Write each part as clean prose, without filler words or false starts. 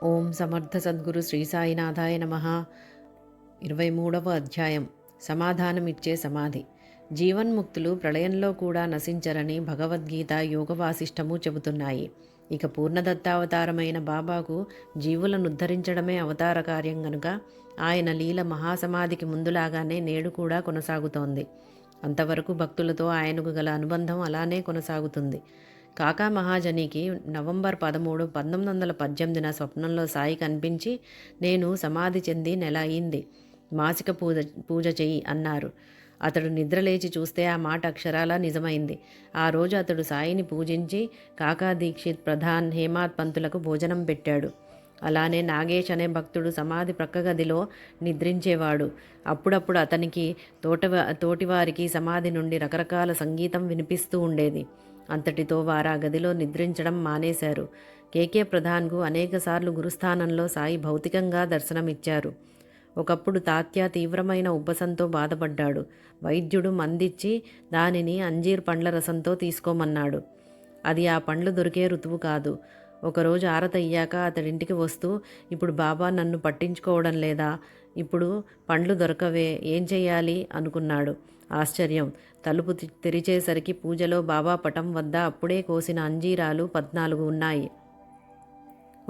ఓం సమర్థ సద్గురు శ్రీ సాయినాథాయ నమః. 23వ అధ్యాయం. సమాధానమిచ్చే సమాధి. జీవన్ముక్తులు ప్రళయంలో కూడా నశించరని భగవద్గీత యోగవాసిష్టము చెబుతున్నాయి. ఇక పూర్ణదత్తావతారమైన బాబాకు జీవులను ఉద్ధరించడమే అవతార కార్యం గనుక ఆయన లీల మహాసమాధికి ముందులాగానే నేడు కూడా కొనసాగుతోంది. అంతవరకు భక్తులతో ఆయనకు గల అనుబంధం అలానే కొనసాగుతుంది. కాకా మహాజనికి నవంబర్ 13, 1918 స్వప్నంలో సాయి కనిపించి, నేను సమాధి చెంది నెల అయింది, మాసిక పూజ చెయ్యి అన్నారు. అతడు నిద్రలేచి చూస్తే ఆ మాట అక్షరాలా నిజమైంది. ఆ రోజు అతడు సాయిని పూజించి కాకా దీక్షిత్, ప్రధాన్, హేమాత్ పంతులకు భోజనం పెట్టాడు. అలానే నాగేష్ అనే భక్తుడు సమాధి ప్రక్క గదిలో నిద్రించేవాడు. అప్పుడప్పుడు అతనికి తోటివారికి సమాధి నుండి రకరకాల సంగీతం వినిపిస్తూ ఉండేది. అంతటితో వారా గదిలో నిద్రించడం మానేశారు. కేకే ప్రధాన్కు అనేకసార్లు గురుస్థానంలో సాయి భౌతికంగా దర్శనమిచ్చారు. ఒకప్పుడు తాత్య తీవ్రమైన ఉబ్బసంతో బాధపడ్డాడు. వైద్యుడు మందిచ్చి దానిని అంజీర్ పండ్ల రసంతో తీసుకోమన్నాడు. అది ఆ పండ్లు దొరికే ఋతువు కాదు. ఒకరోజు ఆరతయ్యాక అతడింటికి వస్తూ, ఇప్పుడు బాబా నన్ను పట్టించుకోవడం లేదా, ఇప్పుడు పండ్లు దొరకవే, ఏం చెయ్యాలి అనుకున్నాడు. ఆశ్చర్యం. తలుపు తెరిచేసరికి పూజలో బాబా పటం వద్ద అప్పుడే కోసిన అంజీరాలు 14 ఉన్నాయి.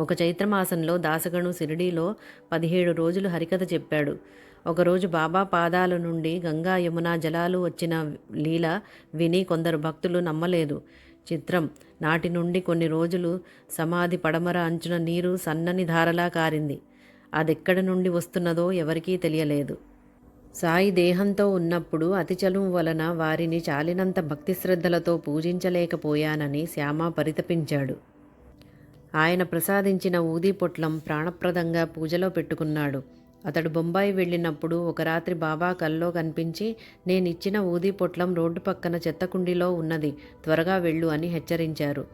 ఒక చైత్రమాసంలో దాసగణు షిరిడీలో 17 రోజులు హరికథ చెప్పాడు. ఒకరోజు బాబా పాదాల నుండి గంగా యమున జలాలు వచ్చిన లీల విని కొందరు భక్తులు నమ్మలేదు. చిత్రం. నాటి నుండి కొన్ని రోజులు సమాధి పడమర అంచున నీరు సన్నని ధారలా కారింది. అదెక్కడి నుండి వస్తున్నదో ఎవరికీ తెలియలేదు. సాయి దేహంతో ఉన్నప్పుడు అతి చలువు వలన వారిని చాలినంత భక్తి శ్రద్ధలతో పూజించలేకపోయానని శ్యామ పరితపించాడు. ఆయన ప్రసాదించిన ఊదీ పొట్లం ప్రాణప్రదంగా పూజలో పెట్టుకున్నాడు. అతడు బొంబాయి వెళ్ళినప్పుడు ఒక రాత్రి బాబా కల్లో కనిపించి, నేనిచ్చిన ఊదీ పొట్లం రోడ్డు పక్కన చెత్తకుండీలో ఉన్నది, త్వరగా వెళ్ళు అని హెచ్చరించారు.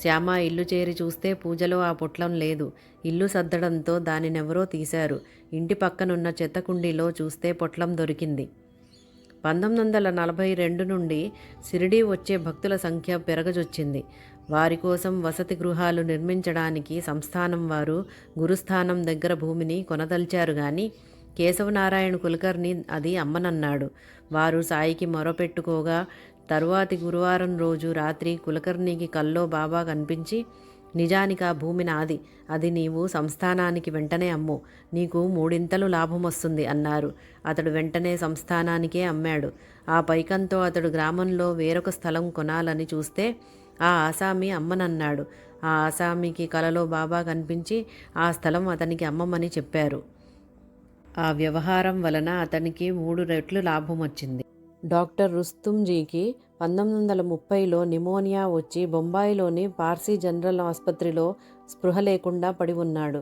శ్యామ ఇల్లు చేరి చూస్తే పూజలో ఆ పొట్లం లేదు. ఇల్లు సర్దడంతో దానినెవరో తీశారు. ఇంటి పక్కనున్న చెత్తకుండీలో చూస్తే పొట్లం దొరికింది. 1942 నుండి షిరిడీ వచ్చే భక్తుల సంఖ్య పెరగజొచ్చింది. వారి కోసం వసతి గృహాలు నిర్మించడానికి సంస్థానం వారు గురుస్థానం దగ్గర భూమిని కొనదల్చారు గాని కేశవనారాయణ కులకర్ణి అది అమ్మనన్నాడు. వారు సాయికి మొరపెట్టుకోగా తరువాతి గురువారం రోజు రాత్రి కులకర్ణికి కల్లో బాబా కనిపించి, నిజానికి ఆ భూమి నాది, అది నీవు సంస్థానానికి వెంటనే అమ్ము, నీకు 3 లాభం వస్తుంది అన్నారు. అతడు వెంటనే సంస్థానానికే అమ్మాడు. ఆ పైకంతో అతడు గ్రామంలో వేరొక స్థలం కొనాలని చూస్తే ఆ ఆసామి అమ్మనన్నాడు. ఆ ఆసామికి కలలో బాబా కనిపించి ఆ స్థలం అతనికి అమ్మమని చెప్పారు. ఆ వ్యవహారం వలన అతనికి 3 రెట్లు లాభం వచ్చింది. డాక్టర్ రుస్తుంజీకి 1930లో నిమోనియా వచ్చి బొంబాయిలోని పార్సీ జనరల్ ఆసుపత్రిలో స్పృహ లేకుండా పడి ఉన్నాడు.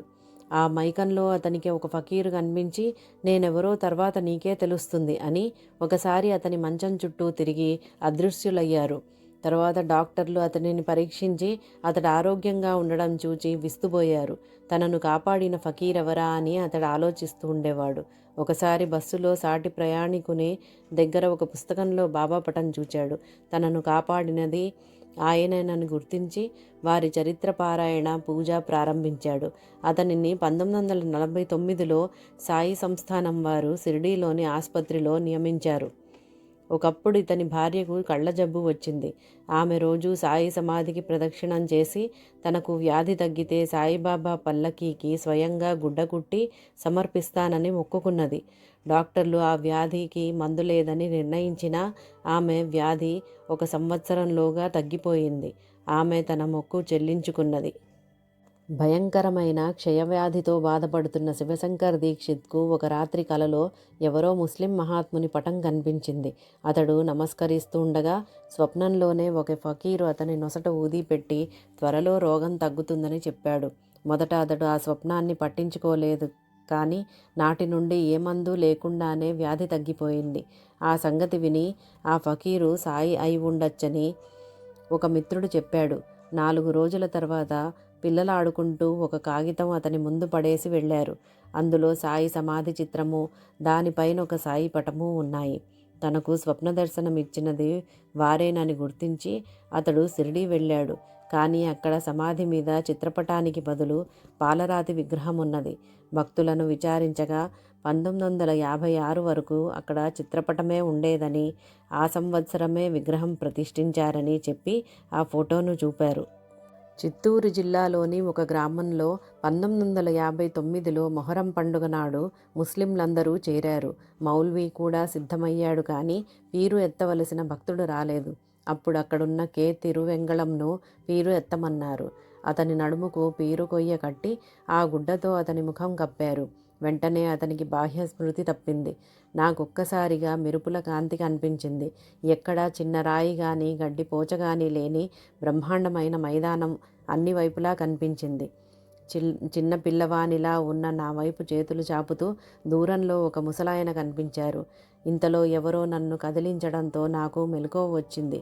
ఆ మైకంలో అతనికి ఒక ఫకీరు కనిపించి, నేనెవరో తర్వాత నీకే తెలుస్తుంది అని ఒకసారి అతని మంచం చుట్టూ తిరిగి అదృశ్యులయ్యారు. తర్వాత డాక్టర్లు అతనిని పరీక్షించి అతడు ఆరోగ్యంగా ఉండడం చూచి విస్తుపోయారు. తనను కాపాడిన ఫకీరెవరా అని అతడు ఆలోచిస్తూ ఉండేవాడు. ఒకసారి బస్సులో సాటి ప్రయాణికుని దగ్గర ఒక పుస్తకంలో బాబా పటం చూచాడు. తనను కాపాడినది ఆయనేనని గుర్తించి వారి చరిత్ర పారాయణ పూజ ప్రారంభించాడు. అతనిని 1949లో సాయి సంస్థానం వారు షిరిడీలోని ఆసుపత్రిలో నియమించారు. ఒకప్పుడు ఇతని భార్యకు కళ్ళ జబ్బు వచ్చింది. ఆమె రోజు సాయి సమాధికి ప్రదక్షిణం చేసి తనకు వ్యాధి తగ్గితే సాయిబాబా పల్లకీకి స్వయంగా గుడ్డ కుట్టి సమర్పిస్తానని మొక్కుకున్నది. డాక్టర్లు ఆ వ్యాధికి మందు లేదని నిర్ణయించినా ఆమె వ్యాధి 1 సంవత్సరంలోగా తగ్గిపోయింది. ఆమె తన మొక్కు చెల్లించుకున్నది. భయంకరమైన క్షయవ్యాధితో బాధపడుతున్న శివశంకర్ దీక్షిత్కు ఒక రాత్రి కలలో ఎవరో ముస్లిం మహాత్ముని పటం కనిపించింది. అతడు నమస్కరిస్తూ ఉండగా స్వప్నంలోనే ఒక ఫకీరు అతని నొసట ఊది పెట్టి త్వరలో రోగం తగ్గుతుందని చెప్పాడు. మొదట అతడు ఆ స్వప్నాన్ని పట్టించుకోలేదు. కానీ నాటి నుండి ఏ మందు లేకుండానే వ్యాధి తగ్గిపోయింది. ఆ సంగతి విని ఆ ఫకీరు సాయి అయి ఉండొచ్చని ఒక మిత్రుడు చెప్పాడు. 4 రోజుల తర్వాత పిల్లలు ఆడుకుంటూ ఒక కాగితం అతని ముందు పడేసి వెళ్ళారు. అందులో సాయి సమాధి చిత్రము, దానిపైన ఒక సాయి పటము ఉన్నాయి. తనకు స్వప్న దర్శనం ఇచ్చినది వారేనని గుర్తించి అతడు షిరిడీ వెళ్ళాడు. కానీ అక్కడ సమాధి మీద చిత్రపటానికి బదులు పాలరాతి విగ్రహం ఉన్నది. భక్తులను విచారించగా 1956 వరకు అక్కడ చిత్రపటమే ఉండేదని, ఆ సంవత్సరమే విగ్రహం ప్రతిష్ఠించారని చెప్పి ఆ ఫోటోను చూపారు. చిత్తూరు జిల్లాలోని ఒక గ్రామంలో 1959లో మొహరం పండుగ నాడు ముస్లింలందరూ చేరారు. మౌల్వీ కూడా సిద్ధమయ్యాడు. కానీ పీరు ఎత్తవలసిన భక్తుడు రాలేదు. అప్పుడు అక్కడున్న కె. తిరువెంగళంను పీరు ఎత్తమన్నారు. అతని నడుముకు పీరు కొయ్య కట్టి ఆ గుడ్డతో అతని ముఖం కప్పారు. వెంటనే అతనికి బాహ్య స్మృతి తప్పింది. నాకొక్కసారిగా మెరుపుల కాంతి కనిపించింది. ఎక్కడా చిన్న రాయి గాని గడ్డి పోచగాని లేని బ్రహ్మాండమైన మైదానం అన్ని వైపులా కనిపించింది. చిన్న పిల్లవానిలా ఉన్న నా వైపు చేతులు చాపుతూ దూరంలో ఒక ముసలాయన కనిపించారు. ఇంతలో ఎవరో నన్ను కదిలించడంతో నాకు మెలకువ వచ్చింది.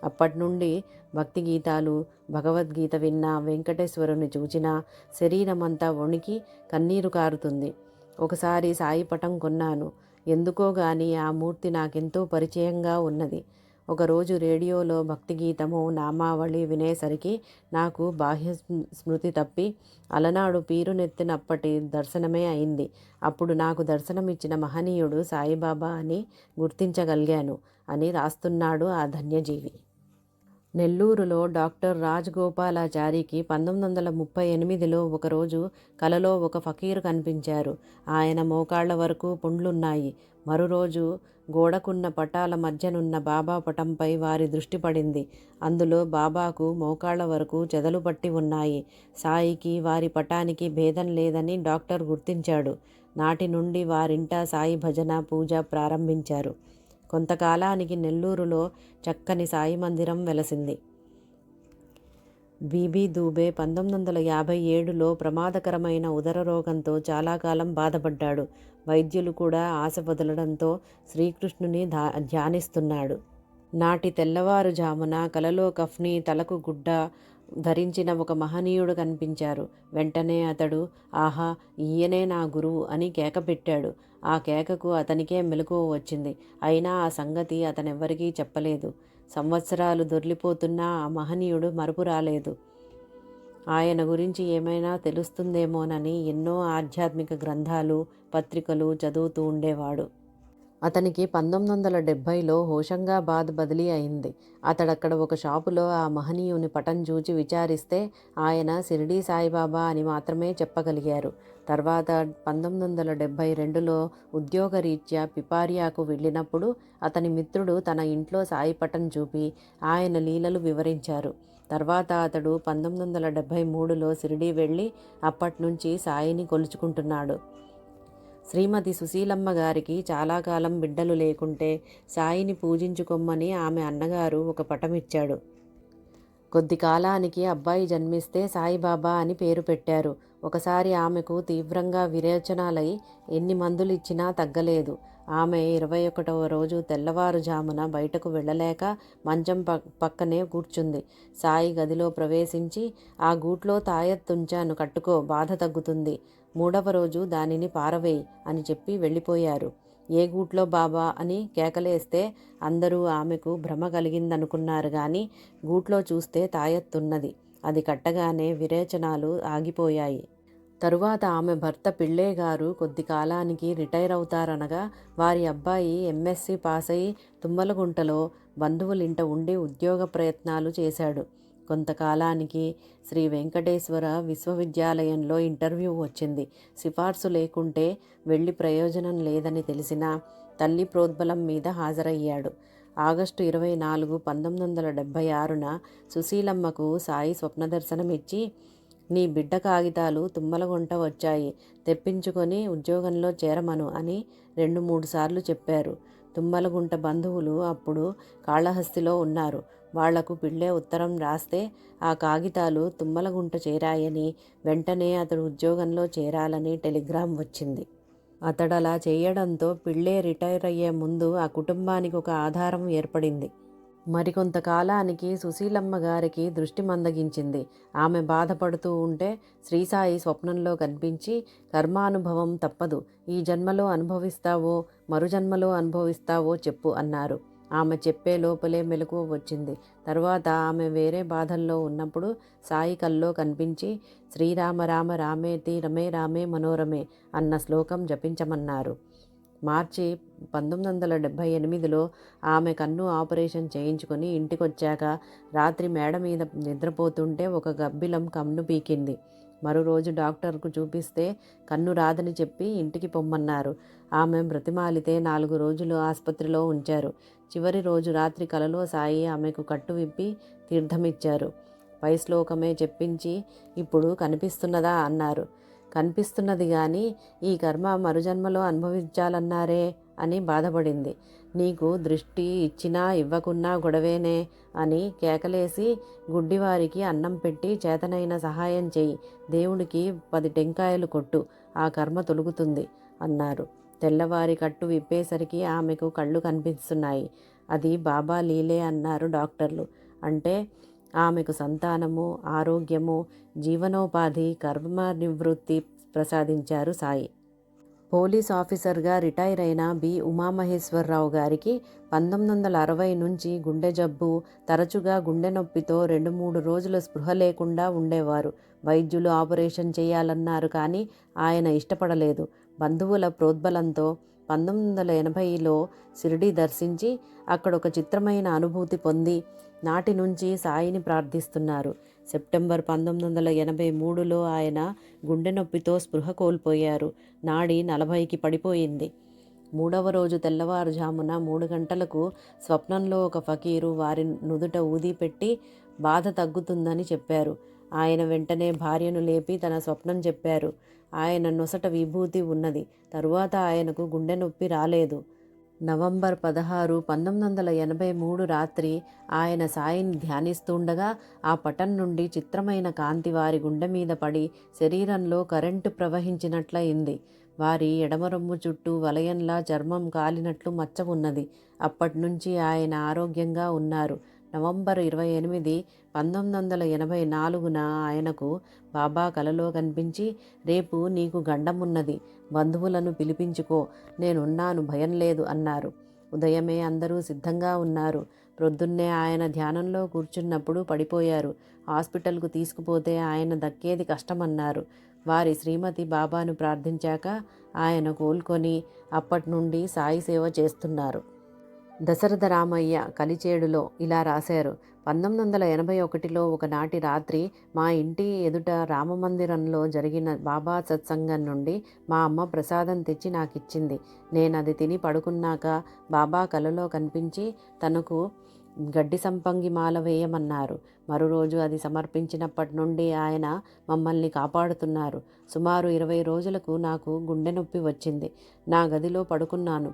అప్పట్నుండి భక్తి గీతాలు, భగవద్గీత విన్నా, వెంకటేశ్వరుని చూచినా శరీరమంతా వణికి కన్నీరు కారుతుంది. ఒకసారి సాయి పటం కొన్నాను. ఎందుకో గాని ఆ మూర్తి నాకెంతో పరిచయంగా ఉన్నది. ఒకరోజు రేడియోలో భక్తి గీతము, నామావళి వినేసరికి నాకు బాహ్య స్మృతి తప్పి అలనాడు పీరునెత్తినప్పటి దర్శనమే అయింది. అప్పుడు నాకు దర్శనమిచ్చిన మహనీయుడు సాయిబాబా అని గుర్తించగలిగాను అని రాస్తున్నాడు ఆ ధన్యజీవి. నెల్లూరులో డాక్టర్ రాజగోపాలాచారికి 1938లో ఒకరోజు కలలో ఒక ఫకీరు కనిపించారు. ఆయన మోకాళ్ల వరకు పుండ్లున్నాయి. మరురోజు గోడకున్న పటాల మధ్యనున్న బాబా పటంపై వారి దృష్టి పడింది. అందులో బాబాకు మోకాళ్ల వరకు చెదలు పట్టి ఉన్నాయి. సాయికి వారి పటానికి భేదం లేదని డాక్టర్ గుర్తించాడు. నాటి నుండి వారింట సాయి భజన, పూజ ప్రారంభించారు. కొంతకాలానికి నెల్లూరులో చక్కని సాయి మందిరం వెలసింది. బీబీ దూబే 1957లో ప్రమాదకరమైన ఉదర రోగంతో చాలా కాలం బాధపడ్డాడు. వైద్యులు కూడా ఆశ వదలడంతో శ్రీకృష్ణుని ధ్యానిస్తున్నాడు. నాటి తెల్లవారుజామున కలలో కఫ్ని, తలకు గుడ్డ ధరించిన ఒక మహనీయుడు కనిపించారు. వెంటనే అతడు, ఆహా, ఈయనే నా గురువు అని కేక పెట్టాడు. ఆ కేకకు అతనికే మెలకువ వచ్చింది. అయినా ఆ సంగతి అతనెవ్వరికీ చెప్పలేదు. సంవత్సరాలు దొర్లిపోతున్నా ఆ మహనీయుడు మరుపు రాలేదు. ఆయన గురించి ఏమైనా తెలుస్తుందేమోనని ఎన్నో ఆధ్యాత్మిక గ్రంథాలు, పత్రికలు చదువుతూ ఉండేవాడు. అతనికి 1970లో హోషంగాబాద్ బదిలీ అయింది. అతడక్కడ ఒక షాపులో ఆ మహనీయుని పటం చూచి విచారిస్తే ఆయన షిరిడీ సాయిబాబా అని మాత్రమే చెప్పగలిగారు. తర్వాత 1972లో ఉద్యోగరీత్యా పిపారియాకు వెళ్ళినప్పుడు అతని మిత్రుడు తన ఇంట్లో సాయి పటం చూపి ఆయన లీలలు వివరించారు. తర్వాత అతడు 1973లో షిరిడీ వెళ్ళి అప్పట్నుంచి సాయిని కొలుచుకుంటున్నాడు. శ్రీమతి సుశీలమ్మ గారికి చాలా కాలం బిడ్డలు లేకుంటే సాయిని పూజించుకొమ్మని ఆమె అన్నగారు ఒక పటమిచ్చాడు. కొద్ది కాలానికి అబ్బాయి జన్మిస్తే సాయిబాబా అని పేరు పెట్టారు. ఒకసారి ఆమెకు తీవ్రంగా విరేచనాలై ఎన్ని మందులు ఇచ్చినా తగ్గలేదు. ఆమె 21వ రోజు తెల్లవారుజామున బయటకు వెళ్ళలేక మంచం పక్కనే కూర్చుంది. సాయి గదిలో ప్రవేశించి, ఆ గూట్లో తాయెత్తుంచాను, కట్టుకో, బాధ తగ్గుతుంది. 3వ రోజు దానిని పారవేయి అని చెప్పి వెళ్ళిపోయారు. ఏ గూట్లో బాబా అని కేకలేస్తే అందరూ ఆమెకు భ్రమ కలిగిందనుకున్నారు. కానీ గూట్లో చూస్తే తాయెత్తున్నది. అది కట్టగానే విరేచనాలు ఆగిపోయాయి. తరువాత ఆమె భర్త పిళ్ళేగారు కొద్ది కాలానికి రిటైర్ అవుతారనగా వారి అబ్బాయి ఎంఎస్సి పాస్ అయి తుమ్మలగుంటలో బంధువులింట ఉండి ఉద్యోగ ప్రయత్నాలు చేశాడు. కొంతకాలానికి శ్రీ వెంకటేశ్వర విశ్వవిద్యాలయంలో ఇంటర్వ్యూ వచ్చింది. సిఫార్సు లేకుంటే వెళ్ళి ప్రయోజనం లేదని తెలిసినా తల్లి ప్రోద్బలం మీద హాజరయ్యాడు. ఆగస్టు 24, 1976న సుశీలమ్మకు సాయి స్వప్నదర్శనమిచ్చి, నీ బిడ్డ కాగితాలు తుమ్మలగుంట వచ్చాయి, తెప్పించుకొని ఉద్యోగంలో చేరమను అని 2-3 సార్లు చెప్పారు. తుమ్మలగుంట బంధువులు అప్పుడు కాళహస్తిలో ఉన్నారు. వాళ్లకు పిళ్ళే ఉత్తరం రాస్తే ఆ కాగితాలు తుమ్మలగుంట చేరాయని, వెంటనే అతడు ఉద్యోగంలో చేరాలని టెలిగ్రామ్ వచ్చింది. అతడలా చేయడంతో పిళ్ళే రిటైర్ అయ్యే ముందు ఆ కుటుంబానికి ఒక ఆధారం ఏర్పడింది. మరికొంతకాలానికి సుశీలమ్మ గారికి దృష్టి మందగించింది. ఆమె బాధపడుతూ ఉంటే శ్రీసాయి స్వప్నంలో కనిపించి, కర్మానుభవం తప్పదు, ఈ జన్మలో అనుభవిస్తావో మరుజన్మలో అనుభవిస్తావో చెప్పు అన్నారు. ఆమె చెప్పే లోపలే మెలకువ వచ్చింది. తరువాత ఆమె వేరే బాధల్లో ఉన్నప్పుడు సాయి కల్లో కనిపించి శ్రీరామ రామ రామేతి రమే రామే మనోరమే అన్న శ్లోకం జపించమన్నారు. మార్చి 1978లో ఆమె కన్ను ఆపరేషన్ చేయించుకొని ఇంటికొచ్చాక రాత్రి మేడ మీద నిద్రపోతుంటే ఒక గబ్బిలం కన్ను పీకింది. మరో రోజు డాక్టర్కు చూపిస్తే కన్ను రాదని చెప్పి ఇంటికి పొమ్మన్నారు. ఆమె బ్రతిమాలితే 4 రోజులు ఆసుపత్రిలో ఉంచారు. చివరి రోజు రాత్రి కలలో సాయి ఆమెకు కట్టు విప్పి తీర్థమిచ్చారు. పై శ్లోకమే చెప్పించి ఇప్పుడు కనిపిస్తున్నదా అన్నారు. కనిపిస్తున్నది గాని ఈ కర్మ మరుజన్మలో అనుభవించాలన్నారే అని బాధపడింది. నీకు దృష్టి ఇచ్చినా ఇవ్వకున్నా గొడవేనే అని కేకలేసి గుడ్డివారికి అన్నం పెట్టి చేతనైన సహాయం చెయ్యి, దేవుడికి 10 టెంకాయలు కొట్టు, ఆ కర్మ తొలుగుతుంది అన్నారు. తెల్లవారి కట్టు విప్పేసరికి ఆమెకు కళ్ళు కనిపిస్తున్నాయి. అది బాబా లీలే అన్నారు డాక్టర్లు. అంటే ఆమెకు సంతానము, ఆరోగ్యము, జీవనోపాధి, కర్మ నివృత్తి ప్రసాదించారు సాయి. పోలీస్ ఆఫీసర్గా రిటైర్ అయిన బి ఉమామహేశ్వరరావు గారికి 1960 నుంచి గుండె జబ్బు, తరచుగా గుండె నొప్పితో 2-3 రోజులు స్పృహ లేకుండా ఉండేవారు. వైద్యులు ఆపరేషన్ చేయాలన్నారు కానీ ఆయన ఇష్టపడలేదు. బంధువుల ప్రోద్బలంతో 1980లో షిరిడీ దర్శించి అక్కడొక చిత్రమైన అనుభూతి పొంది నాటి నుంచి సాయిని ప్రార్థిస్తున్నారు. సెప్టెంబర్ 1983లో ఆయన గుండె నొప్పితో స్పృహ కోల్పోయారు. నాడి 40కి పడిపోయింది. 3వ రోజు తెల్లవారుజామున 3 గంటలకు స్వప్నంలో ఒక ఫకీరు వారి నుదుట ఊది పెట్టి బాధ తగ్గుతుందని చెప్పారు. ఆయన వెంటనే భార్యను లేపి తన స్వప్నం చెప్పారు. ఆయన నొసట విభూతి ఉన్నది. తరువాత ఆయనకు గుండె నొప్పి రాలేదు. నవంబర్ 16, 1983 రాత్రి ఆయన సాయిని ధ్యానిస్తుండగా ఆ పటం నుండి చిత్రమైన కాంతి వారి గుండె మీద పడి శరీరంలో కరెంటు ప్రవహించినట్లయింది. వారి ఎడమ రొమ్ము చుట్టూ వలయంలా చర్మం కాలినట్లు మచ్చ ఉన్నది. అప్పట్నుంచి ఆయన ఆరోగ్యంగా ఉన్నారు. నవంబర్ 28, 1984న ఆయనకు బాబా కలలో కనిపించి, రేపు నీకు గండమున్నది, బంధువులను పిలిపించుకో, నేనున్నాను, భయం లేదు అన్నారు. ఉదయమే అందరూ సిద్ధంగా ఉన్నారు. ప్రొద్దున్నే ఆయన ధ్యానంలో కూర్చున్నప్పుడు పడిపోయారు. హాస్పిటల్కు తీసుకుపోతే ఆయన దక్కేది కష్టమన్నారు. వారి శ్రీమతి బాబాను ప్రార్థించాక ఆయన కోలుకొని అప్పట్నుండి సాయి సేవ చేస్తున్నారు. దశరథ రామయ్య కలిచేడులో ఇలా రాశారు. 1981లో ఒకనాటి రాత్రి మా ఇంటి ఎదుట రామమందిరంలో జరిగిన బాబా సత్సంగం నుండి మా అమ్మ ప్రసాదం తెచ్చి నాకిచ్చింది. నేనది తిని పడుకున్నాక బాబా కలలో కనిపించి తనకు గడ్డి సంపంగి మాల వేయమన్నారు. మరోరోజు అది సమర్పించినప్పటి నుండి ఆయన మమ్మల్ని కాపాడుతున్నారు. సుమారు 20 రోజులకు నాకు గుండె నొప్పి వచ్చింది. నా గదిలో పడుకున్నాను.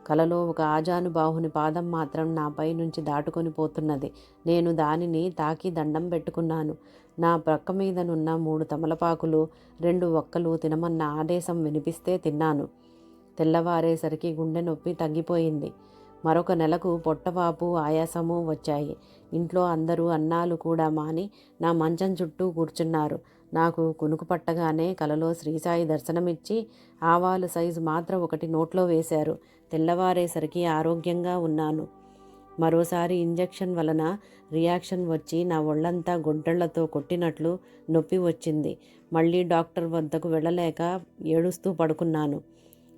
కలలో ఒక ఆజానుబాహుని పాదం మాత్రం నాపై నుంచి దాటుకొని పోతున్నది. నేను దానిని తాకి దండం పెట్టుకున్నాను. నా ప్రక్క మీదనున్న 3 తమలపాకులు, 2 వక్కలు తినమన్న ఆదేశం వినిపిస్తే తిన్నాను. తెల్లవారేసరికి గుండె నొప్పి తగ్గిపోయింది. మరొక నెలకు పొట్టవాపు, ఆయాసము వచ్చాయి. ఇంట్లో అందరూ అన్నాలు కూడా మాని నా మంచం చుట్టూ కూర్చున్నారు. నాకు కునుకు పట్టగానే కలలో శ్రీసాయి దర్శనమిచ్చి ఆవాలు సైజు మాత్రం ఒకటి నోట్లో వేశారు. తెల్లవారేసరికి ఆరోగ్యంగా ఉన్నాను. మరోసారి ఇంజెక్షన్ వలన రియాక్షన్ వచ్చి నా ఒళ్ళంతా గొడ్డళ్లతో కొట్టినట్లు నొప్పి వచ్చింది. మళ్ళీ డాక్టర్ వద్దకు వెళ్ళలేక ఏడుస్తూ పడుకున్నాను.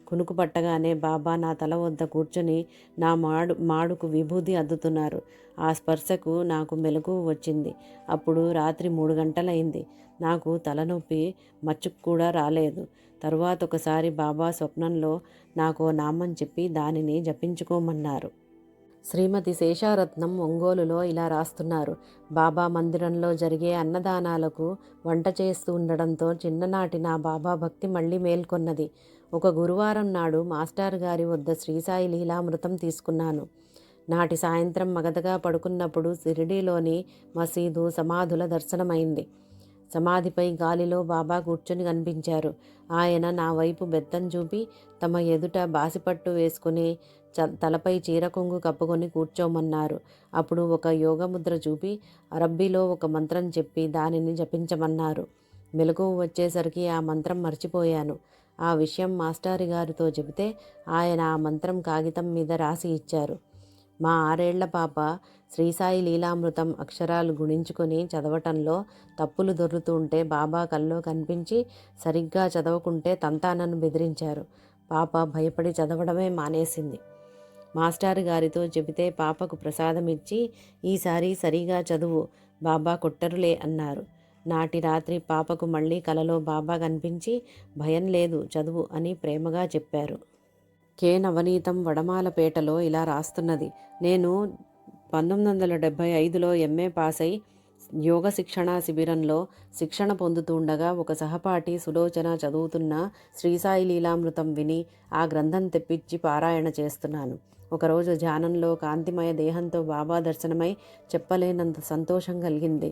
కునుకు పట్టగానే బాబా నా తల వద్ద కూర్చొని నా మాడుకు విభూది అద్దుతున్నారు. ఆ స్పర్శకు నాకు మెలకువ వచ్చింది. అప్పుడు రాత్రి 3 గంటలైంది. నాకు తలనొప్పి మచ్చుకు కూడా రాలేదు. తరువాత ఒకసారి బాబా స్వప్నంలో నాకో నామం చెప్పి దానిని జపించుకోమన్నారు. శ్రీమతి శేషారత్నం ఒంగోలులో ఇలా రాస్తున్నారు. బాబా మందిరంలో జరిగే అన్నదానాలకు వంట చేస్తూ ఉండడంతో చిన్ననాటి నా బాబా భక్తి మళ్ళీ మేల్కొన్నది. ఒక గురువారం నాడు మాస్టర్ గారి వద్ద శ్రీసాయి లీలామృతం తీసుకున్నాను. నాటి సాయంత్రం మగతగా పడుకున్నప్పుడు షిరిడీలోని మసీదు, సమాధుల దర్శనమైంది. సమాధిపై గాలిలో బాబా కూర్చొని కనిపించారు. ఆయన నా వైపు బెత్తం చూపి తమ ఎదుట బాసిపట్టు వేసుకుని తలపై చీర కొంగు కప్పుకొని కూర్చోమన్నారు. అప్పుడు ఒక యోగముద్ర చూపి అరబ్బీలో ఒక మంత్రం చెప్పి దానిని జపించమన్నారు. మెలకువ వచ్చేసరికి ఆ మంత్రం మర్చిపోయాను. ఆ విషయం మాస్టారి గారితో చెబితే ఆయన ఆ మంత్రం కాగితం మీద రాసి ఇచ్చారు. మా 6 ఏళ్ల పాప శ్రీసాయి లీలామృతం అక్షరాలు గుణించుకొని చదవటంలో తప్పులు దొర్లుతుంటే బాబా కల్లో కనిపించి సరిగ్గా చదవకుంటే తంతానని బెదిరించారు. పాప భయపడి చదవడమే మానేసింది. మాస్టారు గారితో చెబితే పాపకు ప్రసాదం ఇచ్చి ఈసారి సరిగా చదువు, బాబా కొట్టరులే అన్నారు. నాటి రాత్రి పాపకు మళ్ళీ కలలో బాబా కనిపించి భయం లేదు చదువు అని ప్రేమగా చెప్పారు. కె నవనీతం వడమాలపేటలో ఇలా రాస్తున్నది. నేను 1975లో ఎంఏ పాస్ అయి యోగ శిక్షణా శిబిరంలో శిక్షణ పొందుతుండగా ఒక సహపాఠి సులోచన చదువుతున్న శ్రీసాయి లీలామృతం విని ఆ గ్రంథం తెప్పించి పారాయణ చేస్తున్నాను. ఒకరోజు ధ్యానంలో కాంతిమయ దేహంతో బాబా దర్శనమై చెప్పలేనంత సంతోషం కలిగింది.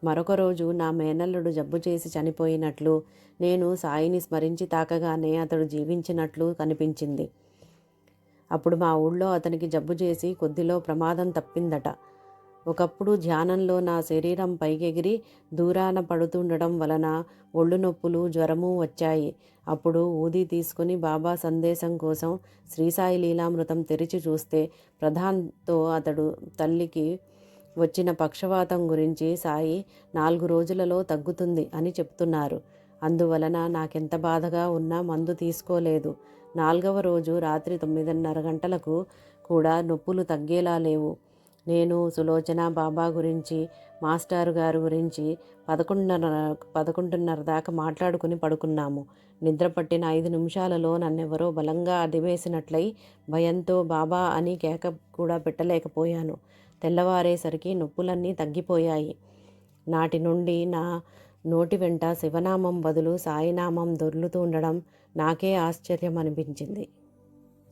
మరొక రోజు నా మేనల్లుడు జబ్బు చేసి చనిపోయినట్లు, నేను సాయిని స్మరించి తాకగానే అతడు జీవించినట్లు కనిపించింది. అప్పుడు మా ఊళ్ళో అతనికి జబ్బు చేసి కొద్దిలో ప్రమాదం తప్పిందట. ఒకప్పుడు ధ్యానంలో నా శరీరం పైకెగిరి దూరాన పడుతుండడం వలన ఒళ్ళు నొప్పులు, జ్వరము వచ్చాయి. అప్పుడు ఊది తీసుకుని బాబా సందేశం కోసం శ్రీసాయి లీలామృతం తెరిచి చూస్తే ప్రధాన్తో అతడు తల్లికి వచ్చిన పక్షవాతం గురించి సాయి 4 రోజులలో తగ్గుతుంది అని చెప్తున్నారు. అందువలన నాకెంత బాధగా ఉన్నా మందు తీసుకోలేదు. 4వ రోజు రాత్రి 9:30 గంటలకు కూడా నొప్పులు తగ్గేలా లేవు. నేను సులోచన బాబా గురించి, మాస్టారు గారు గురించి 11:30 దాకా మాట్లాడుకుని పడుకున్నాము. నిద్రపట్టిన 5 నిమిషాలలో నన్నెవరో బలంగా అదివేసినట్లయి భయంతో బాబా అని కేక కూడా పెట్టలేకపోయాను. తెల్లవారేసరికి నొప్పులన్నీ తగ్గిపోయాయి. నాటి నుండి నా నోటి వెంట శివనామం బదులు సాయినామం దొర్లుతుండడం నాకే ఆశ్చర్యం అనిపించింది.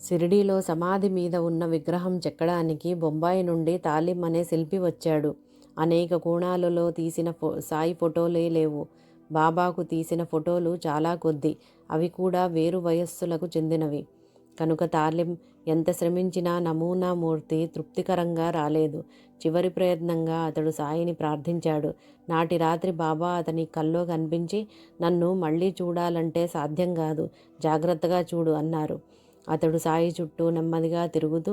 షిరిడీలో సమాధి మీద ఉన్న విగ్రహం చెక్కడానికి బొంబాయి నుండి తాలిం అనే శిల్పి వచ్చాడు. అనేక కోణాలలో తీసిన సాయి ఫోటోలే లేవు. బాబాకు తీసిన ఫోటోలు చాలా కొద్ది, అవి కూడా వేరు వయస్సులకు చెందినవి. కనుక తాలిం ఎంత శ్రమించినా నమూనా మూర్తి తృప్తికరంగా రాలేదు. చివరి ప్రయత్నంగా అతడు సాయిని ప్రార్థించాడు. నాటి రాత్రి బాబా అతని కల్లో కనిపించి, నన్ను మళ్ళీ చూడాలంటే సాధ్యం కాదు, జాగ్రత్తగా చూడు అన్నారు. అతడు సాయి చుట్టూ నెమ్మదిగా తిరుగుతూ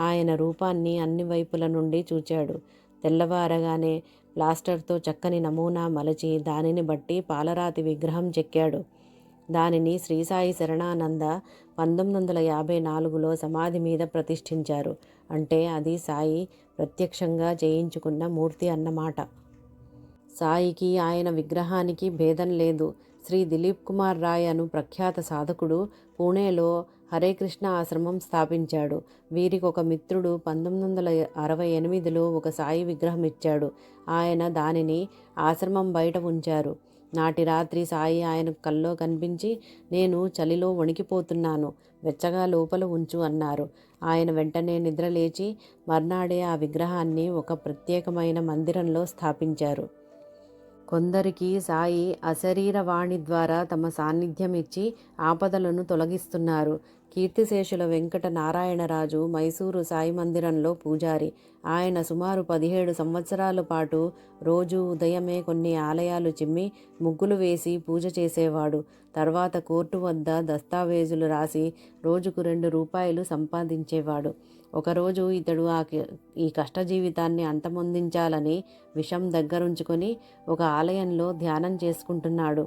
ఆయన రూపాన్ని అన్ని వైపుల నుండి చూచాడు. తెల్లవారగానే ప్లాస్టర్తో చక్కని నమూనా మలచి దానిని బట్టి పాలరాతి విగ్రహం చెక్కాడు. దానిని శ్రీసాయి శరణానంద 1954లో సమాధి మీద ప్రతిష్ఠించారు. అంటే అది సాయి ప్రత్యక్షంగా చేయించుకున్న మూర్తి అన్నమాట. సాయికి ఆయన విగ్రహానికి భేదం లేదు. శ్రీ దిలీప్ కుమార్ రాయ్ అను ప్రఖ్యాత సాధకుడు పూణేలో హరే కృష్ణ ఆశ్రమం స్థాపించాడు. వీరికి ఒక మిత్రుడు 1968లో ఒక సాయి విగ్రహం ఇచ్చాడు. ఆయన దానిని ఆశ్రమం బయట ఉంచారు. నాటి రాత్రి సాయి ఆయన కల్లో కనిపించి, నేను చలిలో వణికిపోతున్నాను, వెచ్చగా లోపల ఉంచు అన్నారు. ఆయన వెంటనే నిద్రలేచి మర్నాడే ఆ విగ్రహాన్ని ఒక ప్రత్యేకమైన మందిరంలో స్థాపించారు. కొందరికి సాయి అశరీరవాణి ద్వారా తమ సాన్నిధ్యం ఇచ్చి ఆపదలను తొలగిస్తున్నారు. కీర్తిశేషుల వెంకట నారాయణరాజు మైసూరు సాయి మందిరంలో పూజారి. ఆయన సుమారు 17 సంవత్సరాల పాటు రోజు ఉదయమే కొన్ని ఆలయాలు చిమ్మి ముగ్గులు వేసి పూజ చేసేవాడు. తర్వాత కోర్టు వద్ద దస్తావేజులు రాసి రోజుకు 2 రూపాయలు సంపాదించేవాడు. ఒకరోజు ఇతడు ఈ కష్టజీవితాన్ని అంతమొందించాలని విషం దగ్గరుంచుకొని ఒక ఆలయంలో ధ్యానం చేసుకుంటున్నాడు.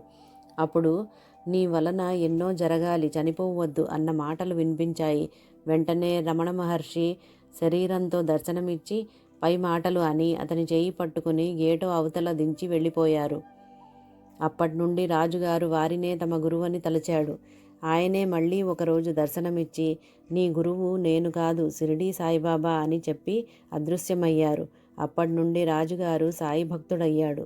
అప్పుడు నీ వలన ఎన్నో జరగాలి, చనిపోవద్దు అన్న మాటలు వినిపించాయి. వెంటనే రమణ మహర్షి శరీరంతో దర్శనమిచ్చి పై మాటలు అని అతని చేయి పట్టుకుని గేటు అవతల దించి వెళ్ళిపోయారు. అప్పటినుండి రాజుగారు వారినే తమ గురువని తలచాడు. ఆయనే మళ్ళీ ఒకరోజు దర్శనమిచ్చి, నీ గురువు నేను కాదు, షిరిడీ సాయిబాబా అని చెప్పి అదృశ్యమయ్యారు. అప్పటి నుండి రాజుగారు సాయి భక్తుడయ్యాడు.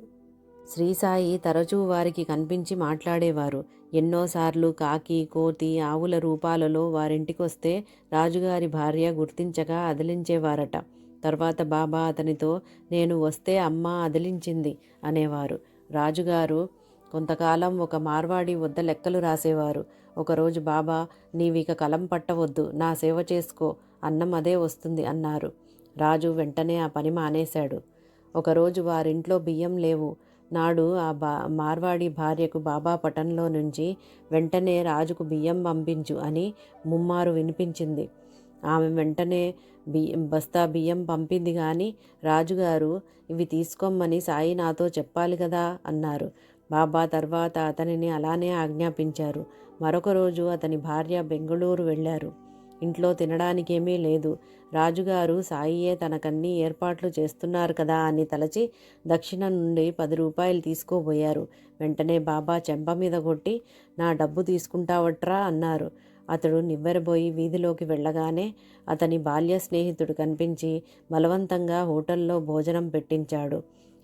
శ్రీసాయి తరచూ వారికి కనిపించి మాట్లాడేవారు. ఎన్నోసార్లు కాకి, కోతి, ఆవుల రూపాలలో వారింటికొస్తే రాజుగారి భార్య గుర్తించక అదిలించేవారట. తర్వాత బాబా అతనితో, నేను వస్తే అమ్మ అదిలించింది అనేవారు. రాజుగారు కొంతకాలం ఒక మార్వాడి వద్ద లెక్కలు రాసేవారు. ఒకరోజు బాబా, నీవిక కలం పట్టవద్దు, నా సేవ చేసుకో, అన్నం అదే వస్తుంది అన్నారు. రాజు వెంటనే ఆ పని మానేశాడు. ఒకరోజు వారింట్లో బియ్యం లేవు. నాడు ఆ మార్వాడి భార్యకు బాబా పటంలో నుంచి, వెంటనే రాజుకు బియ్యం పంపించు అని ముమ్మారు వినిపించింది. ఆమె వెంటనే బస్తా బియ్యం పంపింది కానీ రాజుగారు ఇవి తీసుకోమని సాయి నాతో చెప్పాలి కదా అన్నారు. బాబా తర్వాత అతనిని అలానే ఆజ్ఞాపించారు. మరొక రోజు అతని భార్య బెంగుళూరు వెళ్ళారు. ఇంట్లో తినడానికేమీ లేదు. రాజుగారు సాయియే తనకన్నీ ఏర్పాట్లు చేస్తున్నారు కదా అని తలచి దక్షిణ నుండి 10 రూపాయలు తీసుకోబోయారు. వెంటనే బాబా చెంప మీద కొట్టి, నా డబ్బు తీసుకుంటావట్రా అన్నారు. అతడు నివ్వెరబోయి వీధిలోకి వెళ్ళగానే అతని బాల్య స్నేహితుడు కనిపించి బలవంతంగా హోటల్లో భోజనం పెట్టించాడు.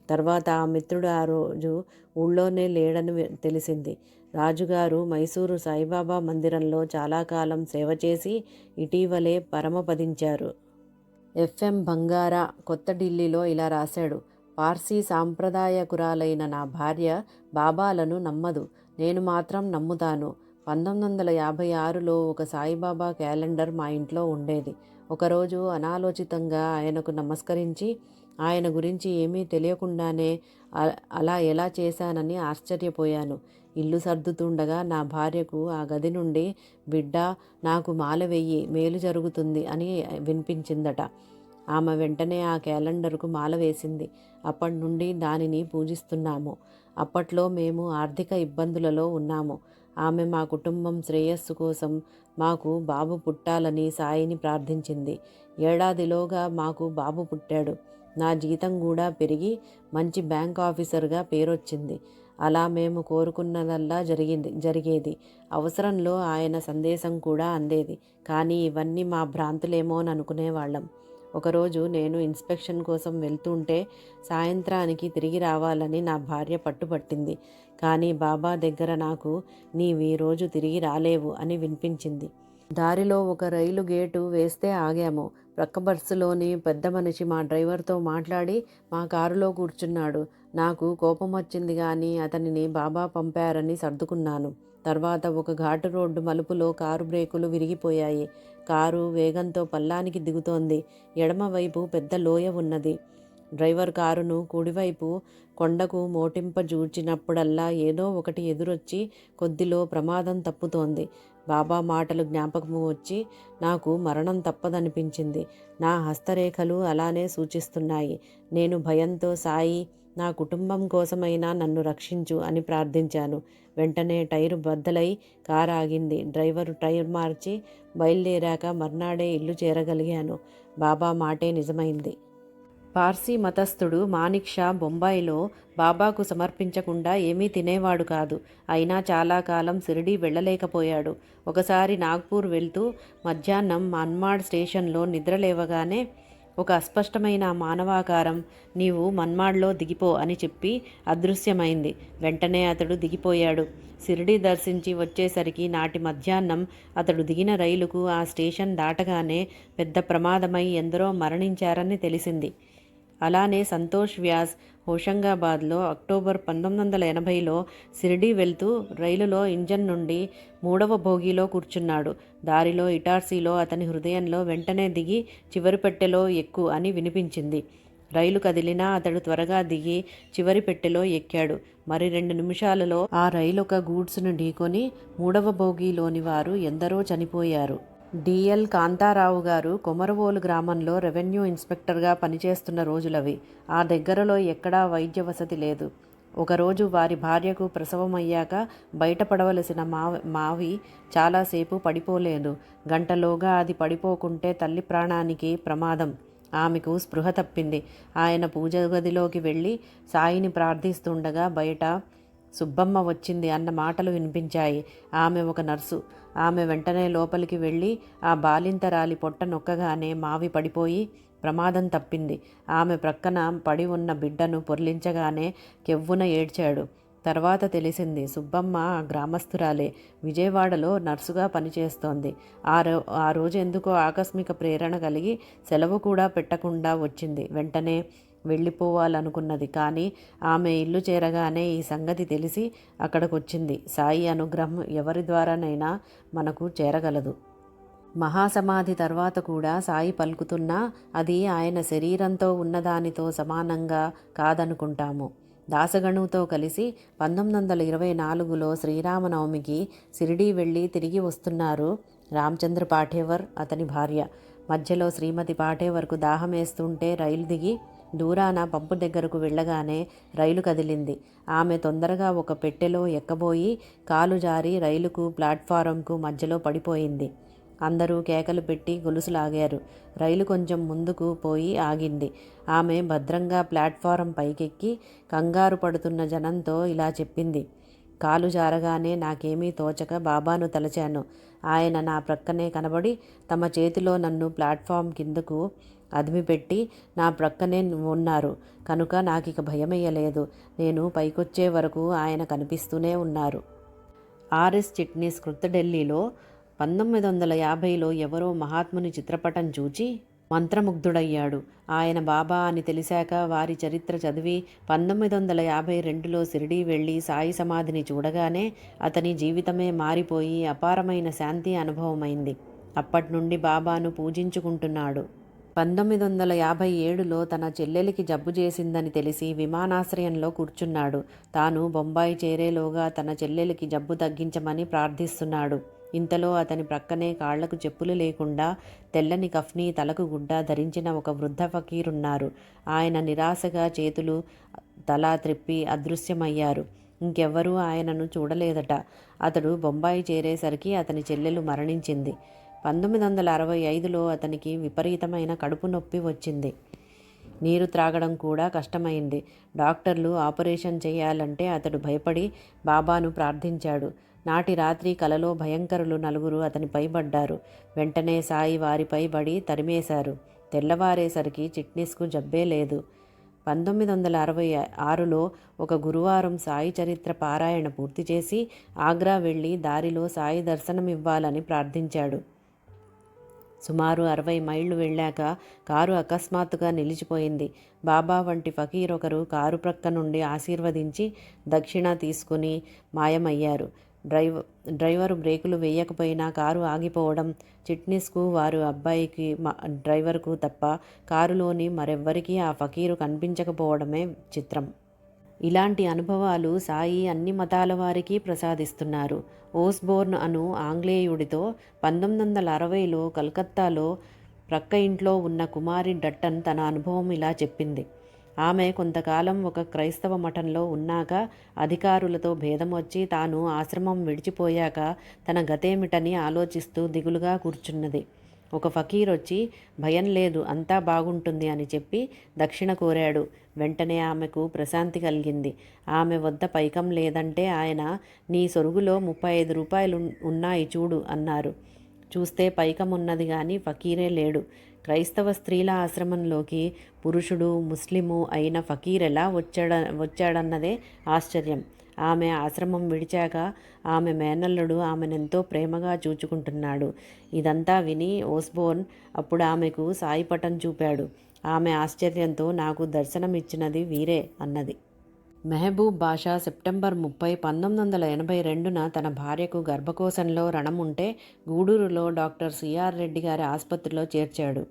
తర్వాత ఆ మిత్రుడు ఆ రోజు ఊళ్ళోనే లేడని తెలిసింది. రాజుగారు మైసూరు సాయిబాబా మందిరంలో చాలా కాలం సేవ చేసి ఇటీవలే పరమపదించారు. ఎఫ్ఎం బంగారా కొత్త ఢిల్లీలో ఇలా రాశాడు. పార్సీ సాంప్రదాయకురాలైన నా భార్య బాబాలను నమ్మదు, నేను మాత్రం నమ్ముతాను. 1956లో ఒక సాయిబాబా క్యాలెండర్ మా ఇంట్లో ఉండేది. ఒకరోజు అనాలోచితంగా ఆయనకు నమస్కరించి ఆయన గురించి ఏమీ తెలియకుండానే అలా ఎలా చేశానని ఆశ్చర్యపోయాను. ఇల్లు సర్దుతుండగా నా భార్యకు ఆ గది నుండి, బిడ్డ నాకు మాల వెయ్యి, మేలు జరుగుతుంది అని వినిపించిందట. ఆమె వెంటనే ఆ క్యాలెండర్కు మాల వేసింది. అప్పటి నుండి దానిని పూజిస్తున్నాము. అప్పట్లో మేము ఆర్థిక ఇబ్బందులలో ఉన్నాము. ఆమె మా కుటుంబం శ్రేయస్సు కోసం మాకు బాబు పుట్టాలని సాయిని ప్రార్థించింది. ఏడాదిలోగా మాకు బాబు పుట్టాడు. నా జీతం కూడా పెరిగి మంచి బ్యాంక్ ఆఫీసర్గా పేరొచ్చింది. అలా మేము కోరుకున్నదల్లా జరిగేది. అవసరంలో ఆయన సందేశం కూడా అందేది. కానీ ఇవన్నీ మా భ్రాంతులేమోననుకునేవాళ్ళం. ఒకరోజు నేను ఇన్స్పెక్షన్ కోసం వెళ్తుంటే సాయంత్రానికి తిరిగి రావాలని నా భార్య పట్టుపట్టింది. కానీ బాబా దగ్గర నాకు, నీవు ఈరోజు తిరిగి రాలేవు అని వినిపించింది. దారిలో ఒక రైలు గేటు వేస్తే ఆగాము. ప్రక్క బస్సులోని పెద్ద మనిషి మా డ్రైవర్తో మాట్లాడి మా కారులో కూర్చున్నాడు. నాకు కోపం వచ్చింది కానీ అతనిని బాబా పంపారని సర్దుకున్నాను. తర్వాత ఒక ఘాటు రోడ్డు మలుపులో కారు బ్రేకులు విరిగిపోయాయి. కారు వేగంతో పల్లానికి దిగుతోంది. ఎడమవైపు పెద్ద లోయ ఉన్నది. డ్రైవర్ కారును కుడివైపు కొండకు మోటింపజూచినప్పుడల్లా ఏదో ఒకటి ఎదురొచ్చి కొద్దిలో ప్రమాదం తప్పుతోంది. బాబా మాటలు జ్ఞాపకము వచ్చి నాకు మరణం తప్పదనిపించింది. నా హస్తరేఖలు అలానే సూచిస్తున్నాయి. నేను భయంతో, సాయి, నా కుటుంబం కోసమైనా నన్ను రక్షించు అని ప్రార్థించాను. వెంటనే టైరు బద్దలై కారు ఆగింది. డ్రైవరు టైర్ మార్చి బయలుదేరాక మర్నాడే ఇల్లు చేరగలిగాను. బాబా మాటే నిజమైంది. పార్సీ మతస్థుడు మానిక్ షా బొంబాయిలో బాబాకు సమర్పించకుండా ఏమీ తినేవాడు కాదు. అయినా చాలా కాలం షిరిడీ వెళ్ళలేకపోయాడు. ఒకసారి నాగ్పూర్ వెళ్తూ మధ్యాహ్నం మన్మాడ్ స్టేషన్లో నిద్రలేవగానే ఒక అస్పష్టమైన మానవాకారం, నీవు మన్మాడ్లో దిగిపో అని చెప్పి అదృశ్యమైంది. వెంటనే అతడు దిగిపోయాడు. షిరిడీ దర్శించి వచ్చేసరికి నాటి మధ్యాహ్నం. అతడు దిగిన రైలుకు ఆ స్టేషన్ దాటగానే పెద్ద ప్రమాదమై ఎందరో మరణించారని తెలిసింది. అలానే సంతోష్ వ్యాస్ హోషంగాబాద్లో అక్టోబర్ 1980లో షిరిడీ వెళ్తూ రైలులో ఇంజన్ నుండి 3వ బోగీలో కూర్చున్నాడు. దారిలో ఇటార్సీలో అతని హృదయంలో వెంటనే దిగి చివరి పెట్టెలో ఎక్కు అని వినిపించింది. రైలు కదిలినా అతడు త్వరగా దిగి చివరి పెట్టెలో ఎక్కాడు. మరి 2 నిమిషాలలో ఆ రైలు ఒక గూడ్స్ను ఢీకొని 3వ బోగీలోని వారు ఎందరో చనిపోయారు. డిఎల్ కాంతారావు గారు కొమరవోలు గ్రామంలో రెవెన్యూ ఇన్స్పెక్టర్గా పనిచేస్తున్న రోజులవి. ఆ దగ్గరలో ఎక్కడా వైద్య వసతి లేదు. ఒకరోజు వారి భార్యకు ప్రసవమయ్యాక బయటపడవలసిన మావి చాలాసేపు పడిపోలేదు. గంటలోగా అది పడిపోకుంటే తల్లి ప్రాణానికి ప్రమాదం. ఆమెకు స్పృహ తప్పింది. ఆయన పూజ గదిలోకి వెళ్ళి సాయిని ప్రార్థిస్తుండగా బయట సుబ్బమ్మ వచ్చింది అన్న మాటలు వినిపించాయి. ఆమె ఒక నర్సు. ఆమె వెంటనే లోపలికి వెళ్ళి ఆ బాలింతరాలి పొట్ట నొక్కగానే మావి పడిపోయి ప్రమాదం తప్పింది. ఆమె ప్రక్కన పడి ఉన్న బిడ్డను పొర్లించగానే కెవ్వున ఏడ్చాడు. తర్వాత తెలిసింది సుబ్బమ్మ ఆ గ్రామస్తురాలే, విజయవాడలో నర్సుగా పనిచేస్తోంది. ఆ రోజు ఎందుకో ఆకస్మిక ప్రేరణ కలిగి సెలవు కూడా పెట్టకుండా వచ్చింది. వెంటనే వెళ్ళిపోవాలనుకున్నది. కానీ ఆమె ఇల్లు చేరగానే ఈ సంగతి తెలిసి అక్కడికొచ్చింది. సాయి అనుగ్రహం ఎవరి ద్వారానైనా మనకు చేరగలదు. మహాసమాధి తర్వాత కూడా సాయి పలుకుతున్నా అది ఆయన శరీరంతో ఉన్నదానితో సమానంగా కాదనుకుంటాము. దాసగణుతో కలిసి 1924లో శ్రీరామనవమికి షిరిడీ వెళ్ళి తిరిగి వస్తున్నారు రామచంద్ర పాఠేవర్, అతని భార్య. మధ్యలో శ్రీమతి పాటే వరకు దాహమేస్తుంటే రైలు దిగి దూరాన పంపు దగ్గరకు వెళ్ళగానే రైలు కదిలింది. ఆమె తొందరగా ఒక పెట్టెలో ఎక్కబోయి కాలు జారి రైలుకు ప్లాట్ఫారంకు మధ్యలో పడిపోయింది. అందరూ కేకలు పెట్టి గొలుసు లాగారు. రైలు కొంచెం ముందుకు పోయి ఆగింది. ఆమె భద్రంగా ప్లాట్ఫారం పైకెక్కి కంగారు పడుతున్న జనంతో ఇలా చెప్పింది. కాలు జారగానే నాకేమీ తోచక బాబాను తలచాను. ఆయన నా ప్రక్కనే కనబడి తమ చేతిలో నన్ను ప్లాట్ఫామ్ కిందకు అదిమిపెట్టి నా ప్రక్కనే ఉన్నారు కనుక నాకిక భయమేయలేదు. నేను పైకొచ్చే వరకు ఆయన కనిపిస్తూనే ఉన్నారు. ఆర్ఎస్ చిట్నీస్ క్రొత్త ఢిల్లీలో 1950లో ఎవరో మహాత్ముని చిత్రపటం చూచి మంత్రముగ్ధుడయ్యాడు. ఆయన బాబా అని తెలిసాక వారి చరిత్ర చదివి 1952లో షిరిడీ వెళ్ళి సాయి సమాధిని చూడగానే అతని జీవితమే మారిపోయి అపారమైన శాంతి అనుభవమైంది. అప్పట్నుండి బాబాను పూజించుకుంటున్నాడు. 1957లో తన చెల్లెలికి జబ్బు చేసిందని తెలిసి విమానాశ్రయంలో కూర్చున్నాడు. తాను బొంబాయి చేరేలోగా తన చెల్లెలికి జబ్బు తగ్గించమని ప్రార్థిస్తున్నాడు. ఇంతలో అతని ప్రక్కనే కాళ్లకు చెప్పులు లేకుండా తెల్లని కఫ్నీ, తలకు గుడ్డ ధరించిన ఒక వృద్ధ ఫకీరున్నారు. ఆయన నిరాశగా చేతులు తల త్రిప్పి అదృశ్యమయ్యారు. ఇంకెవ్వరూ ఆయనను చూడలేదట. అతడు బొంబాయి చేరేసరికి అతని చెల్లెలు మరణించింది. 1965లో అతనికి విపరీతమైన కడుపు నొప్పి వచ్చింది. నీరు త్రాగడం కూడా కష్టమైంది. డాక్టర్లు ఆపరేషన్ చేయాలంటే అతడు భయపడి బాబాను ప్రార్థించాడు. నాటి రాత్రి కలలో భయంకరులు నలుగురు అతనిపై పడ్డారు. వెంటనే సాయి వారిపై పడి తరిమేశారు. తెల్లవారేసరికి చిట్నీస్కు జబ్బే లేదు. 1966లో ఒక గురువారం సాయి చరిత్ర పారాయణ పూర్తి చేసి ఆగ్రా వెళ్ళి దారిలో సాయి దర్శనమివ్వాలని ప్రార్థించాడు. సుమారు 60 మైళ్ళు వెళ్ళాక కారు అకస్మాత్తుగా నిలిచిపోయింది. బాబా వంటి ఫకీర్ ఒకరు కారు ప్రక్క నుండి ఆశీర్వదించి దక్షిణ తీసుకుని మాయమయ్యారు. డ్రైవరు బ్రేకులు వేయకపోయినా కారు ఆగిపోవడం, చిట్నీస్కు వారు అబ్బాయికి డ్రైవర్కు తప్ప కారులోని మరెవ్వరికీ ఆ ఫకీరు కనిపించకపోవడమే చిత్రం. ఇలాంటి అనుభవాలు సాయి అన్ని మతాల వారికి ప్రసాదిస్తున్నారు. ఓస్బోర్న్ అను ఆంగ్లేయుడితో 1960లో కలకత్తాలో ప్రక్క ఇంట్లో ఉన్న కుమారి డట్టన్ తన అనుభవం ఇలా చెప్పింది. ఆమె కొంతకాలం ఒక క్రైస్తవ మఠంలో ఉన్నాక అధికారులతో భేదం వచ్చి తాను ఆశ్రమం విడిచిపోయాక తన గతేమిటని ఆలోచిస్తూ దిగులుగా కూర్చున్నది. ఒక ఫకీర్ వచ్చి భయం లేదు, అంతా బాగుంటుంది అని చెప్పి దక్షిణ కోరాడు. వెంటనే ఆమెకు ప్రశాంతి కలిగింది. ఆమె వద్ద పైకం లేదంటే ఆయన, నీ సొరుగులో 35 రూపాయలు ఉన్నాయి చూడు అన్నారు. చూస్తే పైకం ఉన్నది కానీ ఫకీరే లేడు. క్రైస్తవ స్త్రీల ఆశ్రమంలోకి పురుషుడు ముస్లిము అయిన ఫకీర్ ఎలా వచ్చాడన్నదే ఆశ్చర్యం. ఆమె ఆశ్రమం విడిచాక ఆమె మేనల్లుడు ఆమెనెంతో ప్రేమగా చూచుకుంటున్నాడు. ఇదంతా విని ఓస్బోర్న్ అప్పుడు ఆమెకు సాయి పటం చూపాడు. ఆమె ఆశ్చర్యంతో, నాకు దర్శనమిచ్చినది వీరే అన్నది. మెహబూబ్ బాషా సెప్టెంబర్ 30, 1982న తన భార్యకు గర్భకోశంలో రణముంటే గూడూరులో డాక్టర్ సిఆర్ రెడ్డి గారి ఆసుపత్రిలో చేర్చాడు.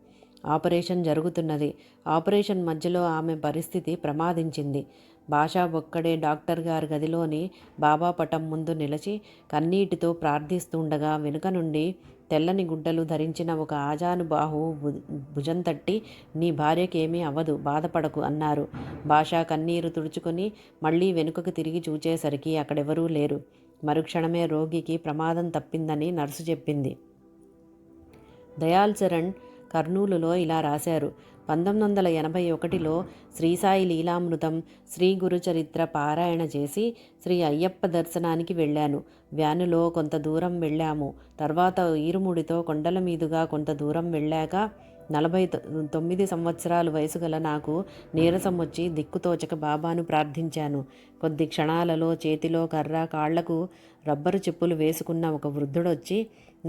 ఆపరేషన్ జరుగుతున్నది. ఆపరేషన్ మధ్యలో ఆమె పరిస్థితి ప్రమాదించింది. బాషా ఒక్కడే డాక్టర్ గారి గదిలోని బాబా పటం ముందు నిలిచి కన్నీటితో ప్రార్థిస్తుండగా వెనుక నుండి తెల్లని గుడ్డలు ధరించిన ఒక ఆజానుబాహు భుజం తట్టి, నీ భార్యకేమీ అవ్వదు, బాధపడకు అన్నారు. బాషా కన్నీరు తుడుచుకొని మళ్ళీ వెనుకకు తిరిగి చూచేసరికి అక్కడెవరూ లేరు. మరుక్షణమే రోగికి ప్రమాదం తప్పిందని నర్సు చెప్పింది. దయాల్ చరణ్ కర్నూలులో ఇలా రాశారు. 1981లో శ్రీసాయి లీలామృతం, శ్రీ గురుచరిత్ర పారాయణ చేసి శ్రీ అయ్యప్ప దర్శనానికి వెళ్ళాను. వ్యానులో కొంత దూరం వెళ్ళాము. తర్వాత ఈరుముడితో కొండల మీదుగా కొంత దూరం వెళ్ళాక 49 సంవత్సరాలు వయసు గల నాకు నీరసం వచ్చి దిక్కుతోచక బాబాను ప్రార్థించాను. కొద్ది క్షణాలలో చేతిలో కర్ర, కాళ్లకు రబ్బరు చెప్పులు వేసుకున్న ఒక వృద్ధుడొచ్చి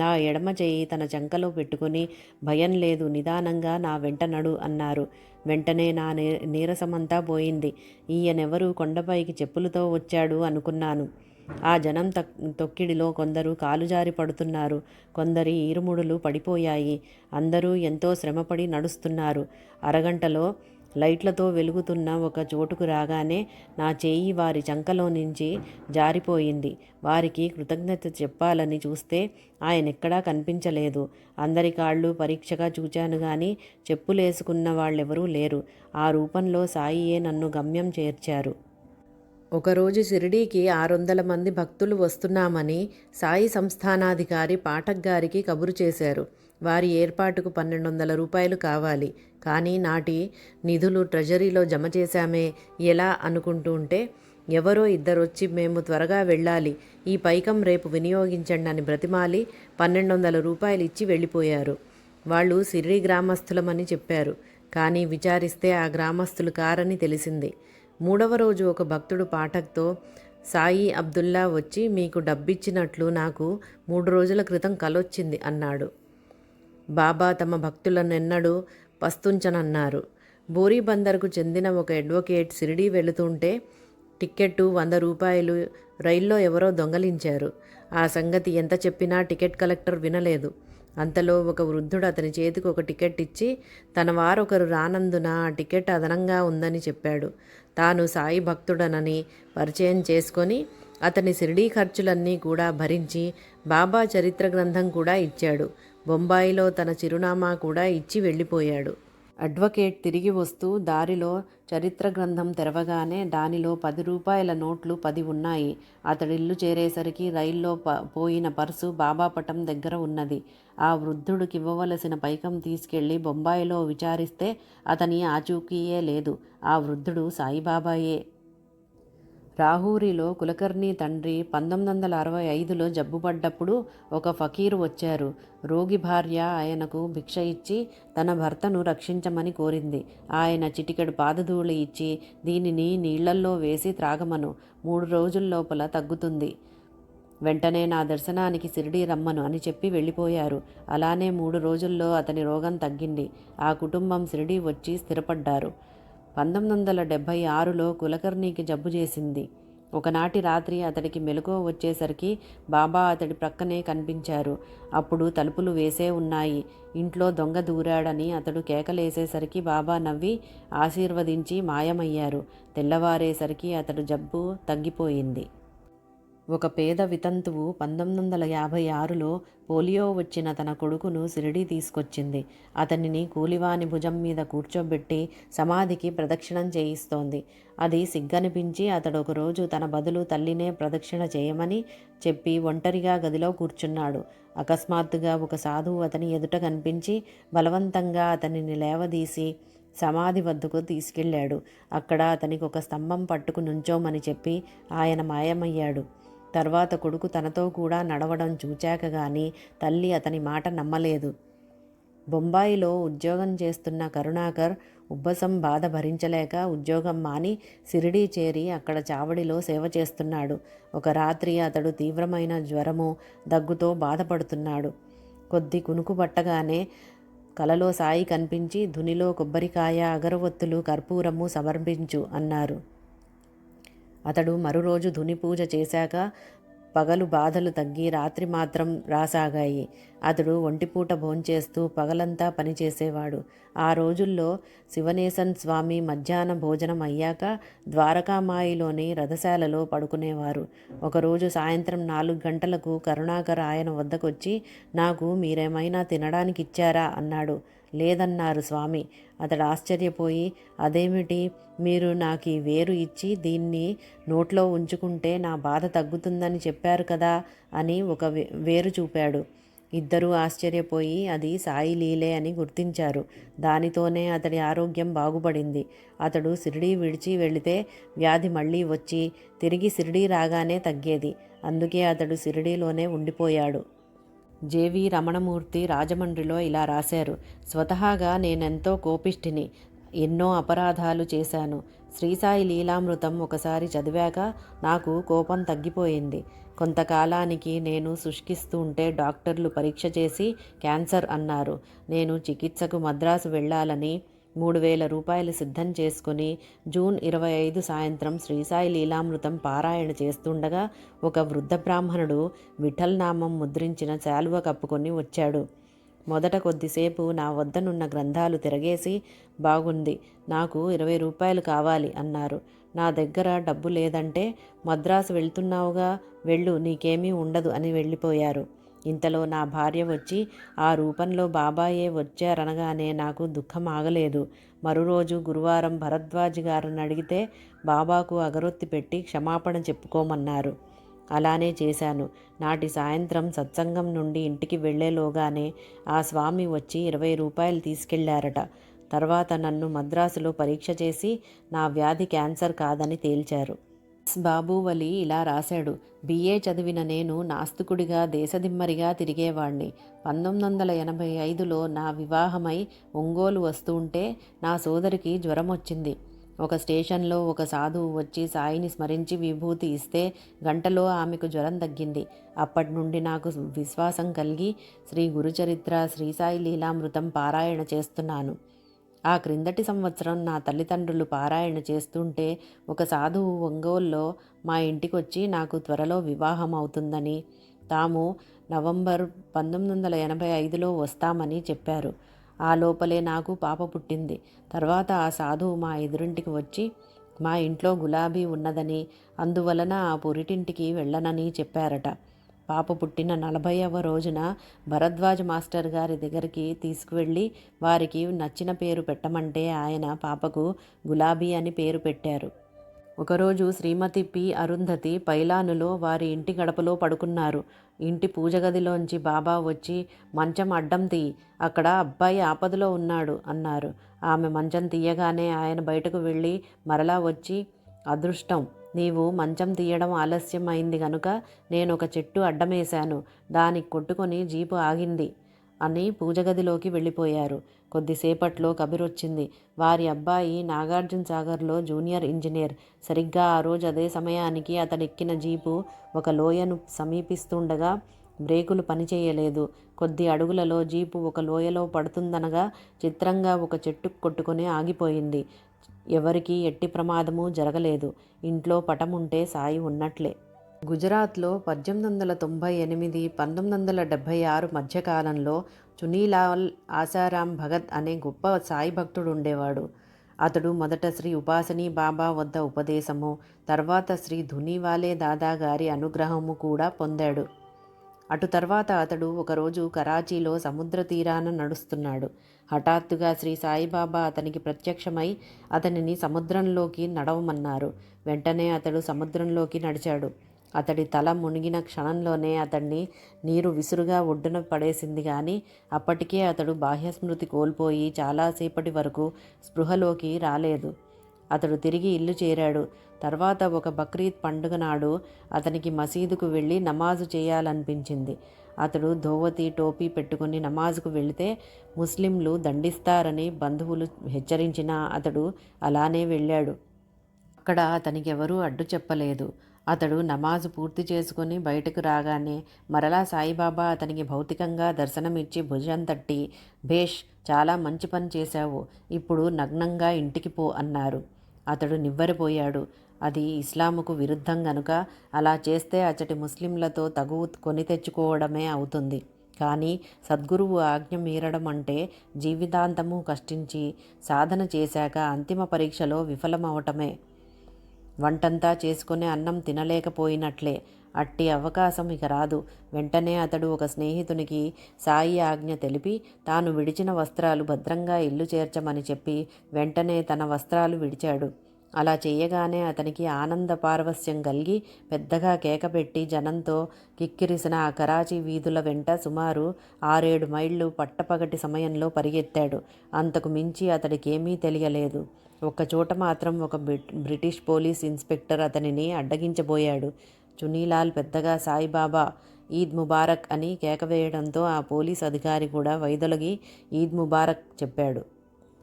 నా ఎడమ చేయి తన చంకలో పెట్టుకుని, భయం లేదు, నిదానంగా నా వెంట నడు అన్నారు. వెంటనే నా నీరసమంతా పోయింది. ఈయనెవరు, కొండపైకి చెప్పులతో వచ్చాడు అనుకున్నాను. ఆ జనం తొక్కిడిలో కొందరు కాలుజారి పడుతున్నారు, కొందరి ఈరుముడులు పడిపోయాయి. అందరూ ఎంతో శ్రమపడి నడుస్తున్నారు. అరగంటలో లైట్లతో వెలుగుతున్న ఒక చోటుకు రాగానే నా చేయి వారి చంకలో నుంచి జారిపోయింది. వారికి కృతజ్ఞత చెప్పాలని చూస్తే ఆయనెక్కడా కనిపించలేదు. అందరి కాళ్ళు పరీక్షగా చూచాను గాని చెప్పులేసుకున్న వాళ్ళెవరూ లేరు. ఆ రూపంలో సాయియే నన్ను గమ్యం చేర్చారు. ఒకరోజు షిరిడీకి 600 మంది భక్తులు వస్తున్నామని సాయి సంస్థానాధికారి పాఠక్ గారికి కబురు చేశారు. వారి ఏర్పాటుకు 1200 రూపాయలు కావాలి. కానీ నాటి నిధులు ట్రెజరీలో జమ చేశామే ఎలా అనుకుంటుంటే ఎవరో ఇద్దరొచ్చి మేము త్వరగా వెళ్ళాలి, ఈ పైకం రేపు వినియోగించండి అని బ్రతిమాలి 1200 రూపాయలు ఇచ్చి వెళ్ళిపోయారు. వాళ్ళు షిరిడీ గ్రామస్తులమని చెప్పారు. కానీ విచారిస్తే ఆ గ్రామస్తులు కారని తెలిసింది. మూడవ రోజు ఒక భక్తుడు పాఠక్తో, సాయి అబ్దుల్లా వచ్చి మీకు డబ్బిచ్చినట్లు నాకు 3 రోజుల క్రితం కలొచ్చింది అన్నాడు. బాబా తమ భక్తులనెన్నడూ పస్తుంచనన్నారు. బోరీబందర్కు చెందిన ఒక అడ్వకేట్ షిరిడీ వెళుతుంటే టిక్కెట్టు 100 రూపాయలు రైల్లో ఎవరో దొంగలించారు. ఆ సంగతి ఎంత చెప్పినా టికెట్ కలెక్టర్ వినలేదు. అంతలో ఒక వృద్ధుడు అతని చేతికి ఒక టికెట్ ఇచ్చి తన వారొకరు రానందున ఆ టికెట్ అదనంగా ఉందని చెప్పాడు. తాను సాయి భక్తుడనని పరిచయం చేసుకొని అతని షిరిడీ ఖర్చులన్నీ కూడా భరించి బాబా చరిత్ర గ్రంథం కూడా ఇచ్చాడు. బొంబాయిలో తన చిరునామా కూడా ఇచ్చి వెళ్ళిపోయాడు. అడ్వకేట్ తిరిగి వస్తూ దారిలో చరిత్ర గ్రంథం తెరవగానే దానిలో 10 రూపాయల నోట్లు 10 ఉన్నాయి. అతడిల్లు చేరేసరికి రైల్లో పోయిన పర్సు బాబా పటం దగ్గర ఉన్నది. ఆ వృద్ధుడికివ్వవలసిన పైకం తీసుకెళ్లి బొంబాయిలో విచారిస్తే అతని ఆచూకీయే లేదు. ఆ వృద్ధుడు సాయిబాబాయే. రాహూరిలో కులకర్ణి తండ్రి 1965లో జబ్బుపడ్డప్పుడు ఒక ఫకీరు వచ్చారు. రోగి భార్య ఆయనకు భిక్ష ఇచ్చి తన భర్తను రక్షించమని కోరింది. ఆయన చిటికెడు పాదధూళి ఇచ్చి దీనిని నీళ్లల్లో వేసి త్రాగమను, 3 రోజుల్లోపల తగ్గుతుంది. వెంటనే నా దర్శనానికి షిరిడీ రమ్మను అని చెప్పి వెళ్ళిపోయారు. అలానే 3 రోజుల్లో అతని రోగం తగ్గింది. ఆ కుటుంబం షిరిడీ వచ్చి స్థిరపడ్డారు. 1976లో కులకర్ణికి జబ్బు చేసింది. ఒకనాటి రాత్రి అతడికి మెలకువ వచ్చేసరికి బాబా అతడి ప్రక్కనే కనిపించారు. అప్పుడు తలుపులు వేసే ఉన్నాయి. ఇంట్లో దొంగ దూరాడని అతడు కేకలేసేసరికి బాబా నవ్వి ఆశీర్వదించి మాయమయ్యారు. తెల్లవారేసరికి అతడు జబ్బు తగ్గిపోయింది. ఒక పేద వితంతువు 1956లో పోలియో వచ్చిన తన కొడుకును షిరిడీ తీసుకొచ్చింది. అతనిని కూలివాని భుజం మీద కూర్చోబెట్టి సమాధికి ప్రదక్షిణం చేయిస్తోంది. అది సిగ్గనిపించి అతడు ఒకరోజు తన బదులు తల్లినే ప్రదక్షిణ చేయమని చెప్పి ఒంటరిగా గదిలో కూర్చున్నాడు. అకస్మాత్తుగా ఒక సాధువు అతని ఎదుట కనిపించి బలవంతంగా అతనిని లేవదీసి సమాధి వద్దకు తీసుకెళ్ళాడు. అక్కడ అతనికి ఒక స్తంభం పట్టుకు నుంచోమని చెప్పి ఆయన మాయమయ్యాడు. తర్వాత కొడుకు తనతో కూడా నడవడం చూచాక గాని తల్లి అతని మాట నమ్మలేదు. బొంబాయిలో ఉద్యోగం చేస్తున్న కరుణాకర్ ఉబ్బసం బాధ భరించలేక ఉద్యోగం మాని షిరిడీ చేరి అక్కడ చావడిలో సేవ చేస్తున్నాడు. ఒక రాత్రి అతడు తీవ్రమైన జ్వరము, దగ్గుతో బాధపడుతున్నాడు. కొద్ది కునుకు పట్టగానే కలలో సాయి కనిపించి ధునిలో కొబ్బరికాయ, అగరవత్తులు, కర్పూరము సమర్పించు అన్నారు. అతడు మరురోజు ధుని పూజ చేశాక పగలు బాధలు తగ్గి రాత్రి మాత్రం రాసాగాయి. అతడు ఒంటిపూట భోంచేస్తూ పగలంతా పనిచేసేవాడు. ఆ రోజుల్లో శివనేశన్ స్వామి మధ్యాహ్న భోజనం అయ్యాక ద్వారకామాయిలోని రథశాలలో పడుకునేవారు. ఒకరోజు సాయంత్రం 4 గంటలకు కరుణాకర్ ఆయన వద్దకొచ్చి, నాకు మీరేమైనా తినడానికి ఇచ్చారా అన్నాడు. లేదన్నారు స్వామి. అతడు ఆశ్చర్యపోయి, అదేమిటి, మీరు నాకు ఈ వేరు ఇచ్చి దీన్ని నోట్లో ఉంచుకుంటే నా బాధ తగ్గుతుందని చెప్పారు కదా అని ఒక వేరు చూపాడు. ఇద్దరూ ఆశ్చర్యపోయి అది సాయి లీలే అని గుర్తించారు. దానితోనే అతడి ఆరోగ్యం బాగుపడింది. అతడు షిరిడీ విడిచి వెళితే వ్యాధి మళ్ళీ వచ్చి తిరిగి షిరిడీ రాగానే తగ్గేది. అందుకే అతడు షిరిడీలోనే ఉండిపోయాడు. జేవి రమణమూర్తి రాజమండ్రిలో ఇలా రాశారు. స్వతహాగా నేనెంతో కోపిష్ఠిని. ఎన్నో అపరాధాలు చేశాను. శ్రీసాయి లీలామృతం ఒకసారి చదివాక నాకు కోపం తగ్గిపోయింది. కొంతకాలానికి నేను శుష్కిస్తుంటే డాక్టర్లు పరీక్ష చేసి క్యాన్సర్ అన్నారు. నేను చికిత్సకు మద్రాసు వెళ్ళాలని 3000 రూపాయలు సిద్ధం చేసుకుని జూన్ 25 సాయంత్రం శ్రీసాయి లీలామృతం పారాయణ చేస్తుండగా ఒక వృద్ధ బ్రాహ్మణుడు విఠల్ నామం ముద్రించిన శాలువ కప్పుకొని వచ్చాడు. మొదట కొద్దిసేపు నా వద్దనున్న గ్రంథాలు తిరగేసి, బాగుంది, నాకు 20 రూపాయలు కావాలి అన్నారు. నా దగ్గర డబ్బు లేదంటే, మద్రాసు వెళ్తున్నావుగా, వెళ్ళు, నీకేమీ ఉండదు అని వెళ్ళిపోయారు. ఇంతలో నా భార్య వచ్చి ఆ రూపంలో బాబాయే వచ్చారనగానే నాకు దుఃఖం ఆగలేదు. మరురోజు గురువారం భరద్వాజ్ గారిని అడిగితే బాబాకు అగరొత్తి పెట్టి క్షమాపణ చెప్పుకోమన్నారు. అలానే చేశాను. నాటి సాయంత్రం సత్సంగం నుండి ఇంటికి వెళ్లేలోగానే ఆ స్వామి వచ్చి 20 రూపాయలు తీసుకెళ్లారట. తర్వాత నన్ను మద్రాసులో పరీక్ష చేసి నా వ్యాధి క్యాన్సర్ కాదని తేల్చారు. బాబూవలి ఇలా రాశాడు: బిఏ చదివిన నేను నాస్తికుడిగా దేశదిమ్మరిగా తిరిగేవాణ్ణి. 1985లో నా వివాహమై ఒంగోలు వస్తుంటే నా సోదరికి జ్వరం వచ్చింది. ఒక స్టేషన్లో ఒక సాధువు వచ్చి సాయిని స్మరించి విభూతి ఇస్తే గంటలో ఆమెకు జ్వరం తగ్గింది. అప్పటి నుండి నాకు విశ్వాసం కలిగి శ్రీ గురుచరిత్ర, శ్రీ సాయి లీలామృతం పారాయణ చేస్తున్నాను. ఆ క్రిందటి సంవత్సరం నా తల్లిదండ్రులు పారాయణ చేస్తుంటే ఒక సాధువు ఒంగోలులో మా ఇంటికొచ్చి నాకు త్వరలో వివాహం అవుతుందని, తాము నవంబర్ 1985లో వస్తామని చెప్పారు. ఆ లోపలే నాకు పాప పుట్టింది. తర్వాత ఆ సాధువు మా ఎదురింటికి వచ్చి మా ఇంట్లో గులాబీ ఉన్నదని, అందువలన ఆ పురిటింటికి వెళ్ళనని చెప్పారట. పాప పుట్టిన 40వ రోజున భరద్వాజ మాస్టర్ గారి దగ్గరికి తీసుకువెళ్ళి వారికి నచ్చిన పేరు పెట్టమంటే ఆయన పాపకు గులాబీ అని పేరు పెట్టారు. ఒకరోజు శ్రీమతి పి. అరుంధతి పైలానులో వారి ఇంటి గడపలో పడుకున్నారు. ఇంటి పూజగదిలోంచి బాబా వచ్చి, మంచం అడ్డం తీయి, అక్కడ అబ్బాయి ఆపదలో ఉన్నాడు అన్నారు. ఆమె మంచం తీయగానే ఆయన బయటకు వెళ్ళి మరలా వచ్చి, అదృష్టం, నీవు మంచం తీయడం ఆలస్యం అయింది గనుక నేను ఒక చెట్టు అడ్డమేశాను, దానికి కొట్టుకొని జీపు ఆగింది అని పూజగదిలోకి వెళ్ళిపోయారు. కొద్దిసేపట్లో కబురొచ్చింది. వారి అబ్బాయి నాగార్జున సాగర్లో జూనియర్ ఇంజనీర్. సరిగ్గా ఆ రోజు అదే సమయానికి అతడెక్కిన జీపు ఒక లోయను సమీపిస్తుండగా బ్రేకులు పనిచేయలేదు. కొద్ది అడుగులలో జీపు ఒక లోయలో పడుతుందనగా చిత్రంగా ఒక చెట్టుకు కొట్టుకొని ఆగిపోయింది. ఎవరికీ ఎట్టి ప్రమాదమూ జరగలేదు. ఇంట్లో పటముంటే సాయి ఉన్నట్లే. గుజరాత్లో 1898, 1976 మధ్యకాలంలో చునీలాల్ ఆసారాం భగత్ అనే గొప్ప సాయి భక్తుడు ఉండేవాడు. అతడు మొదట శ్రీ ఉపాసనీ బాబా వద్ద ఉపదేశము, తర్వాత శ్రీ ధునీవాలే దాదా గారి అనుగ్రహము కూడా పొందాడు. అటు తర్వాత అతడు ఒకరోజు కరాచీలో సముద్ర తీరాన నడుస్తున్నాడు. హఠాత్తుగా శ్రీ సాయిబాబా అతనికి ప్రత్యక్షమై అతనిని సముద్రంలోకి నడవమన్నారు. వెంటనే అతడు సముద్రంలోకి నడిచాడు. అతడి తల మునిగిన క్షణంలోనే అతడిని నీరు విసురుగా ఒడ్డున పడేసింది. కానీ అప్పటికే అతడు బాహ్యస్మృతి కోల్పోయి చాలాసేపటి వరకు స్పృహలోకి రాలేదు. అతడు తిరిగి ఇల్లు చేరాడు. తర్వాత ఒక బక్రీద్ పండుగ నాడు అతనికి మసీదుకు వెళ్ళి నమాజు చేయాలనిపించింది. అతడు ధోవతి, టోపీ పెట్టుకుని నమాజుకు వెళితే ముస్లింలు దండిస్తారని బంధువులు హెచ్చరించినా అతడు అలానే వెళ్ళాడు. అక్కడ అతనికి ఎవరూ అడ్డు చెప్పలేదు. అతడు నమాజు పూర్తి చేసుకుని బయటకు రాగానే మరలా సాయిబాబా అతనికి భౌతికంగా దర్శనమిచ్చి భుజం తట్టి, భేష్, చాలా మంచి పని చేశావు, ఇప్పుడు నగ్నంగా ఇంటికి పో అన్నారు. అతడు నివ్వెరపోయాడు. అది ఇస్లాముకు విరుద్ధం గనుక అలా చేస్తే అచ్చటి ముస్లింలతో తగువు కొని తెచ్చుకోవడమే అవుతుంది. కానీ సద్గురువు ఆజ్ఞ మీరడం అంటే జీవితాంతము కష్టించి సాధన చేశాక అంతిమ పరీక్షలో విఫలమవటమే. వంటంతా చేసుకుని అన్నం తినలేకపోయినట్లే. అట్టి అవకాశం ఇక రాదు. వెంటనే అతడు ఒక స్నేహితునికి సాయి ఆజ్ఞ తెలిపి తాను విడిచిన వస్త్రాలు భద్రంగా ఇల్లు చేర్చమని చెప్పి వెంటనే తన వస్త్రాలు విడిచాడు. అలా చేయగానే అతనికి ఆనంద పారవస్యం కలిగి పెద్దగా కేకపెట్టి జనంతో కిక్కిరిసిన ఆ కరాచీ వీధుల వెంట సుమారు 6-7 మైళ్ళు పట్టపగటి సమయంలో పరిగెత్తాడు. అంతకు మించి అతడికేమీ తెలియలేదు. ఒక్కచోట మాత్రం ఒక బ్రిటిష్ పోలీస్ ఇన్స్పెక్టర్ అతనిని అడ్డగించబోయాడు. చునీలాల్ పెద్దగా సాయిబాబా, ఈద్ ముబారక్ అని కేకవేయడంతో ఆ పోలీస్ అధికారి కూడా వైదొలగి ఈద్ ముబారక్ చెప్పాడు.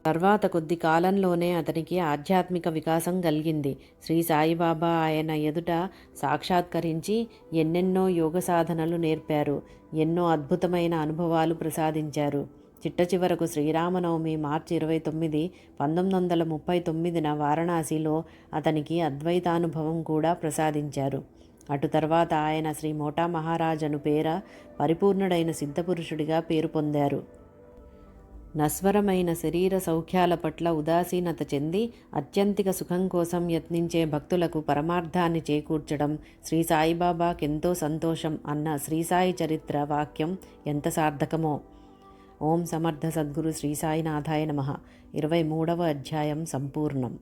తర్వాత కొద్ది కాలంలోనే అతనికి ఆధ్యాత్మిక వికాసం కలిగింది. శ్రీ సాయిబాబా ఆయన ఎదుట సాక్షాత్కరించి ఎన్నెన్నో యోగ సాధనలు నేర్పారు. ఎన్నో అద్భుతమైన అనుభవాలు ప్రసాదించారు. చిట్టచివరకు శ్రీరామనవమి మార్చి 29, 1939న వారణాసిలో అతనికి అద్వైతానుభవం కూడా ప్రసాదించారు. అటు తర్వాత ఆయన శ్రీ మోటా మహారాజను పేర పరిపూర్ణుడైన సిద్ధపురుషుడిగా పేరు పొందారు. నశ్వరమైన శరీర సౌఖ్యాల పట్ల ఉదాసీనత చెంది అత్యంతిక సుఖం కోసం యత్నించే భక్తులకు పరమార్థాన్ని చేకూర్చడం శ్రీ సాయిబాబాకెంతో సంతోషం అన్న శ్రీసాయి చరిత్ర వాక్యం ఎంత సార్థకమో. ఓం సమర్థ సద్గురు శ్రీ సాయినాథాయ నమః. 23వ అధ్యాయం సంపూర్ణం.